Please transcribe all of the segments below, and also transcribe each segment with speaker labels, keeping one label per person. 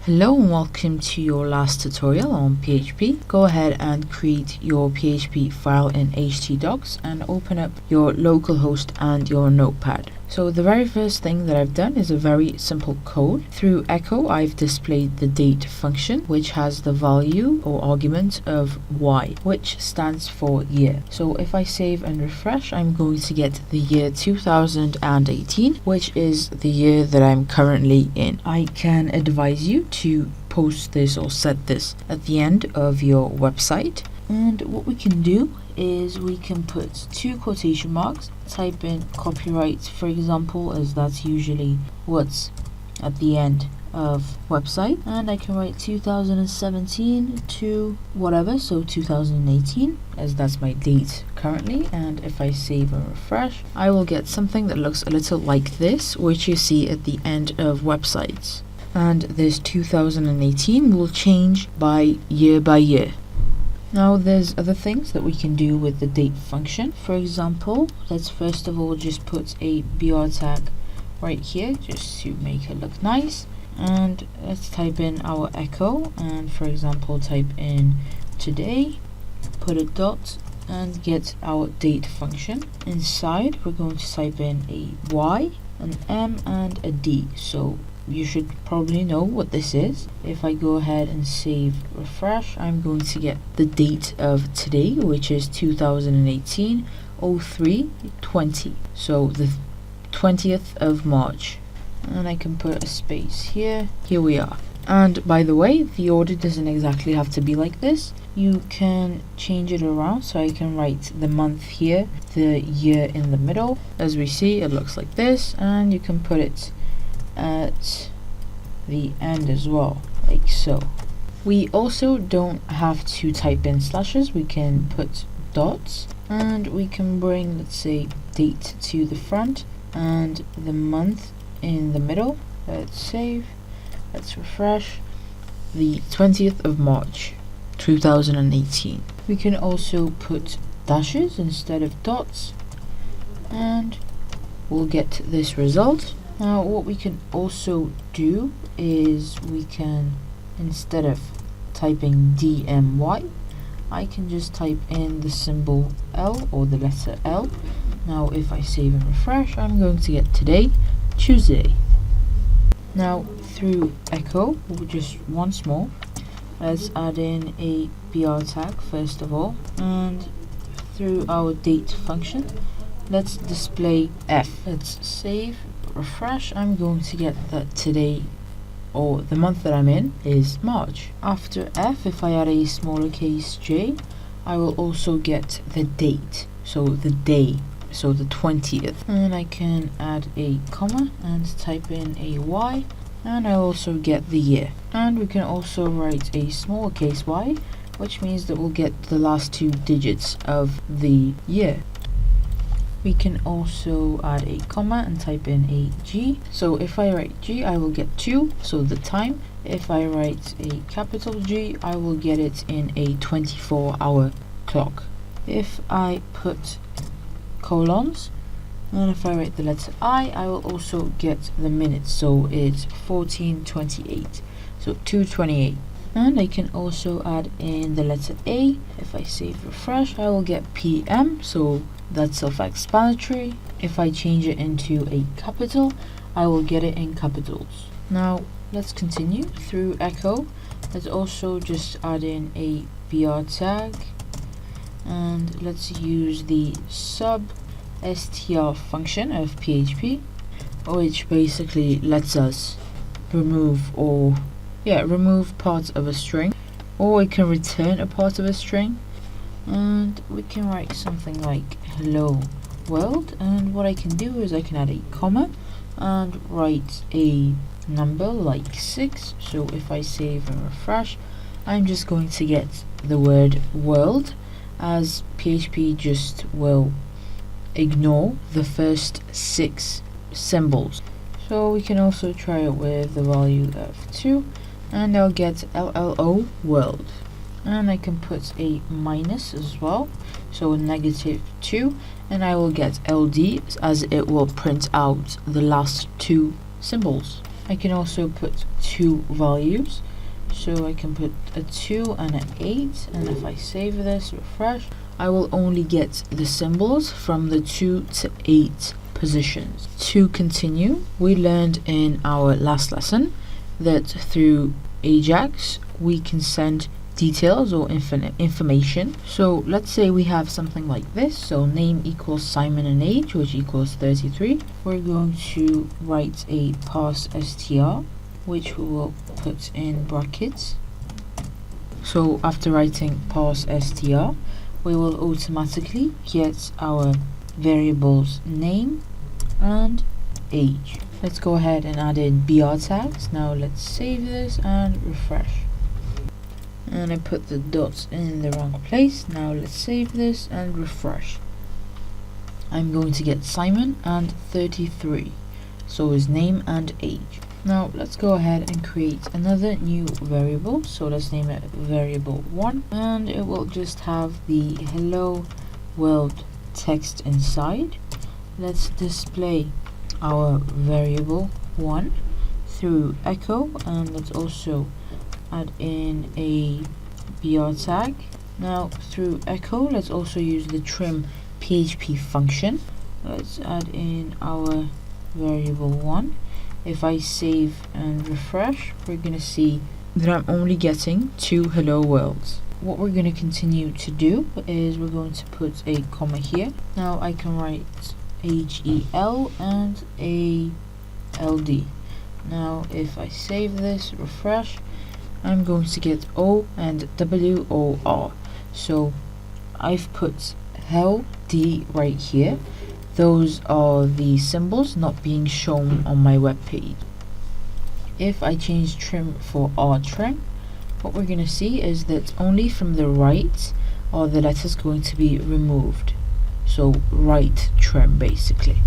Speaker 1: Hello and welcome to your last tutorial on PHP. Go ahead and create your PHP file in htdocs and open up your localhost and your notepad. So the very first thing that I've done is a very simple code. Through echo I've displayed the date function, which has the value or argument of y, which stands for year. So if I save and refresh, I'm going to get the year 2018, which is the year that I'm currently in. I can advise you to post this or set this at the end of your website. And what we can do is we can put two quotation marks, type in copyright, for example, as that's usually what's at the end of website, and I can write 2017 to whatever, so 2018, as that's my date currently. And if I save and refresh, I will get something that looks a little like this, which you see at the end of websites. And this 2018 will change by year. Now there's other things that we can do with the date function. For example, let's first of all just put a br tag right here just to make it look nice, and let's type in our echo, and for example type in today, put a dot and get our date function. Inside we're going to type in a y, an m and a d. So you should probably know what this is. If I go ahead and save, refresh, I'm going to get the date of today, which is 2018 03/20, so the 20th of March. And I can put a space here. Here we are. And by the way, the order doesn't exactly have to be like this. You can change it around, so I can write the month here, the year in the middle. As we see, it looks like this, and you can put it at the end as well, like so. We also don't have to type in slashes, we can put dots, and we can bring, let's say, date to the front and the month in the middle. Let's save, let's refresh, the 20th of March 2018. We can also put dashes instead of dots, and we'll get this result. Now what we can also do is we can, instead of typing DMY, I can just type in the symbol L or the letter L. Now if I save and refresh, I'm going to get today, Tuesday. Now through echo, just once more, let's add in a br tag first of all, and through our date function, let's display F. Let's save, refresh. I'm going to get that today, or the month that I'm in, is March. After F, if I add a smaller case j, I will also get the date, so the day, so the 20th. And I can add a comma and type in a y, and I also get the year. And we can also write a small case y, which means that we'll get the last two digits of the year. We can also add a comma and type in a G. So if I write G, I will get 2, so the time. If I write a capital G, I will get it in a 24-hour clock. If I put colons, and if I write the letter I will also get the minutes, so it's 14:28, so 2:28. And I can also add in the letter A. If I save, refresh, I will get PM, so that's self-explanatory. If I change it into a capital, I will get it in capitals. Now let's continue through echo. Let's also just add in a br tag, and let's use the sub str function of PHP, which basically lets us remove parts of a string, or we can return a part of a string. And we can write something like hello world, and what I can do is I can add a comma and write a number like 6. So if I save and refresh, I'm just going to get the word world, as PHP just will ignore the first 6 symbols. So we can also try it with the value of 2, and I'll get LLO world. And I can put a minus as well, so a -2, and I will get LD, as it will print out the last 2 symbols. I can also put two values, so I can put a 2 and an 8, and if I save this, refresh, I will only get the symbols from the 2 to 8 positions. To continue, we learned in our last lesson that through Ajax we can send details or information. So let's say we have something like this, so name equals Simon and age, which equals 33. We're going to write a parse str, which we will put in brackets. So after writing parse str, we will automatically get our variables name and age. Let's go ahead and add in br tags. Now let's save this and refresh. And I put the dots in the wrong place. Now let's save this and refresh. I'm going to get Simon and 33, so his name and age. Now let's go ahead and create another new variable. So let's name it variable 1, and it will just have the hello world text inside. Let's display our variable 1 through echo, and let's also add in a br tag. Now through echo, let's also use the trim PHP function. Let's add in our variable 1. If I save and refresh, we're gonna see that I'm only getting 2 hello worlds. What we're gonna continue to do is we're going to put a comma here. Now I can write HEL and a LD. Now if I save this, refresh, I'm going to get O and WOR. So I've put LD right here. Those are the symbols not being shown on my web page. If I change trim for R trim, what we're going to see is that only from the right are the letters going to be removed. So right trim basically.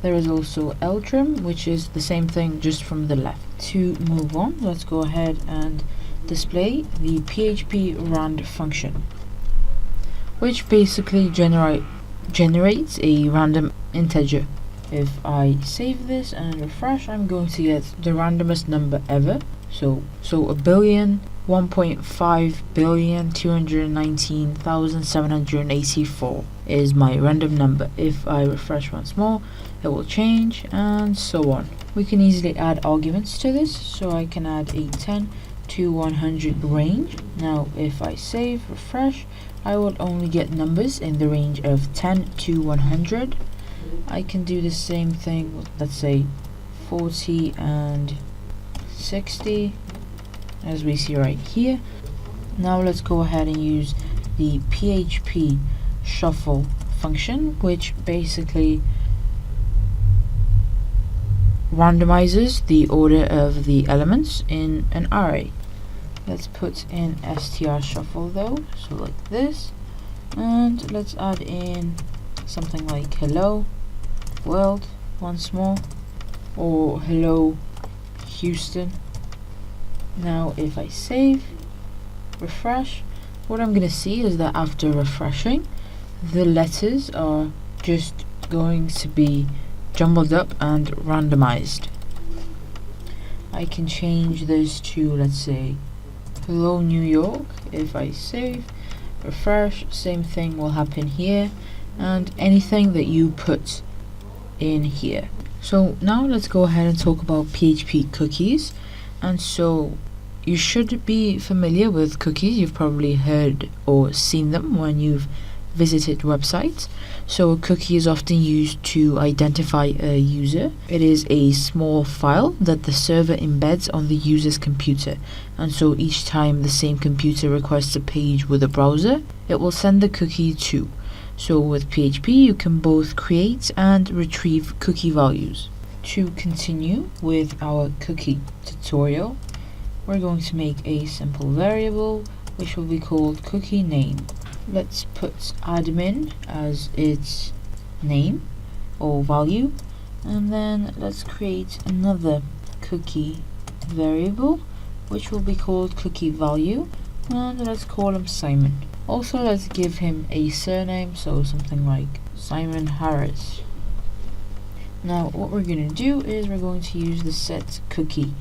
Speaker 1: There is also L trim, which is the same thing just from the left. To move on, let's go ahead and display the PHP rand function, which basically generates a random integer. If I save this and refresh, I'm going to get the randomest number ever. So a billion, 1.5 billion 219,784 is my random number. If I refresh once more, it will change, and so on. We can easily add arguments to this, so I can add a 10 to 100 range. Now if I save, refresh, I will only get numbers in the range of 10 to 100. I can do the same thing with, let's say, 40 and 60, as we see right here. Now let's go ahead and use the PHP Shuffle function, which basically randomizes the order of the elements in an array. Let's put in str shuffle though, so like this, and let's add in something like hello world once more, or hello Houston. Now if I save, refresh, what I'm gonna see is that after refreshing, the letters are just going to be jumbled up and randomized. I can change this to, let's say, hello New York. If I save, refresh, same thing will happen here, and anything that you put in here. So now let's go ahead and talk about PHP cookies. And so you should be familiar with cookies. You've probably heard or seen them when you've visited websites. So a cookie is often used to identify a user. It is a small file that the server embeds on the user's computer, and so each time the same computer requests a page with a browser, it will send the cookie too. So with PHP you can both create and retrieve cookie values. To continue with our cookie tutorial, we're going to make a simple variable which will be called cookie name. Let's put admin as its name or value, and then let's create another cookie variable which will be called cookie value, and let's call him Simon. Also let's give him a surname, so something like Simon Harris. Now what we're going to do is we're going to use the set cookie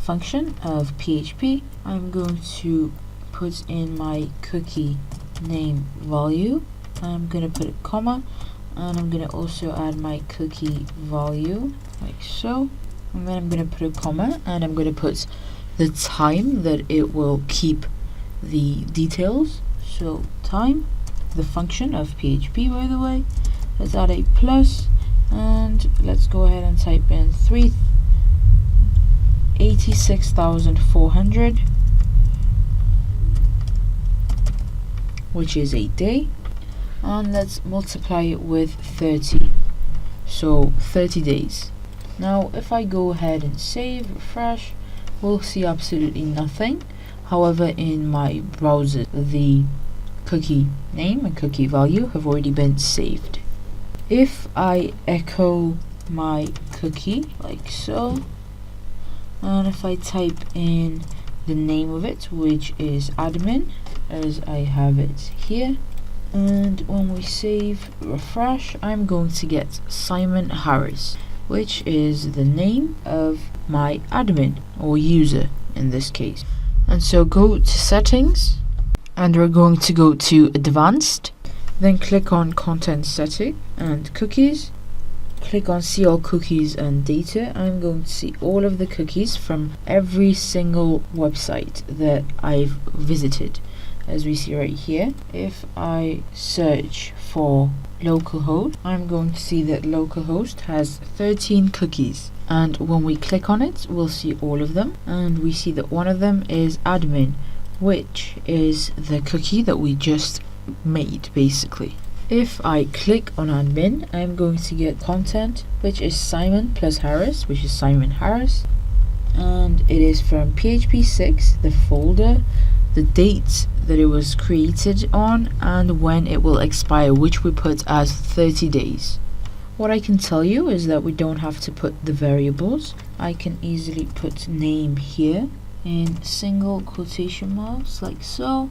Speaker 1: function of PHP. I'm going to put in my cookie name value. I'm going to put a comma, and I'm going to also add my cookie value like so, and then I'm going to put a comma, and I'm going to put the time that it will keep the details. So time, the function of PHP, by the way. Let's add a plus, and let's go ahead and type in 86,400, which is a day, and let's multiply it with 30, so 30 days. Now if I go ahead and save, refresh, we'll see absolutely nothing. However, in my browser, the cookie name and cookie value have already been saved. If I echo my cookie like so, and if I type in the name of it, which is admin, as I have it here, and when we save, refresh, I'm going to get Simon Harris, which is the name of my admin, or user in this case. And so go to settings, and we're going to go to advanced, then click on content setting and cookies, click on see all cookies and data. I'm going to see all of the cookies from every single website that I've visited, as we see right here. If I search for localhost, I'm going to see that localhost has 13 cookies, and when we click on it, we'll see all of them, and we see that one of them is admin, which is the cookie that we just made basically. If I click on admin, I'm going to get content, which is Simon plus Harris, which is Simon Harris, and it is from PHP 6, the folder, the date that it was created on, and when it will expire, which we put as 30 days. What I can tell you is that we don't have to put the variables. I can easily put name here in single quotation marks like so,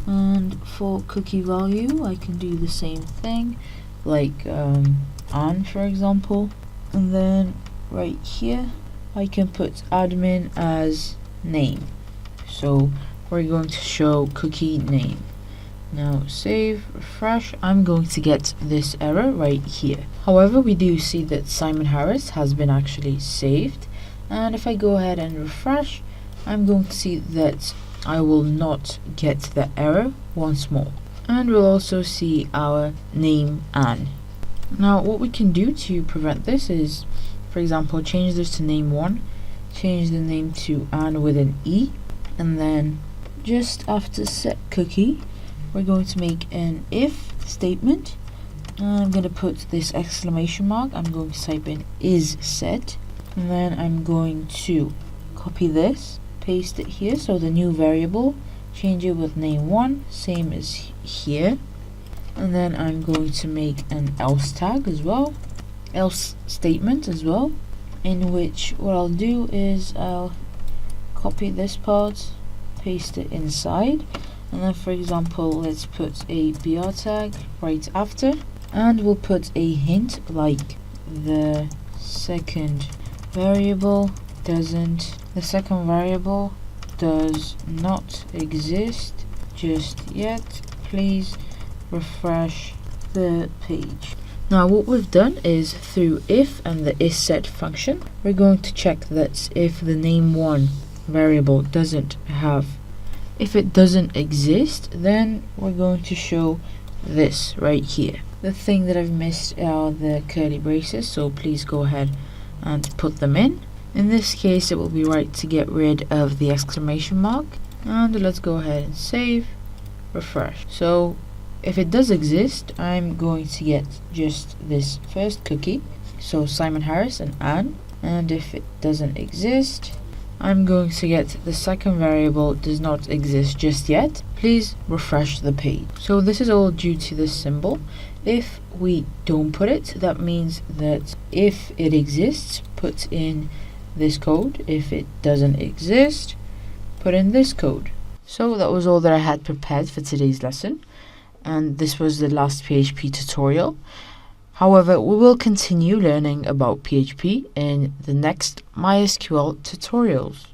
Speaker 1: and for cookie value I can do the same thing, like on for example, and then right here I can put admin as name. So we're going to show cookie name. Now save, refresh, I'm going to get this error right here. However, we do see that Simon Harris has been actually saved, and if I go ahead and refresh, I'm going to see that I will not get the error once more, and we'll also see our name Anne. Now what we can do to prevent this is, for example, change this to name 1, change the name to Anne with an E, and then just after set cookie we're going to make an if statement, and I'm going to put this exclamation mark, I'm going to type in is set, and then I'm going to copy this, paste it here, so the new variable, change it with name 1, same as here, and then I'm going to make an else tag as well, else statement as well, in which what I'll do is I'll copy this part, paste it inside, and then for example let's put a br tag right after, and we'll put a hint like the second variable does not exist just yet, please refresh the page. Now what we've done is, through if and the isSet function, we're going to check that if the name1 variable doesn't exist, then we're going to show this right here. The thing that I've missed are the curly braces, so please go ahead and put them in. In this case it will be right to get rid of the exclamation mark, and let's go ahead and save, refresh. So if it does exist, I'm going to get just this first cookie, so Simon Harris and Anne, and if it doesn't exist, I'm going to get the second variable does not exist just yet, please refresh the page. So this is all due to this symbol. If we don't put it, that means that if it exists, put in this code. If it doesn't exist, put in this code. So that was all that I had prepared for today's lesson, and this was the last PHP tutorial. However, we will continue learning about PHP in the next MySQL tutorials.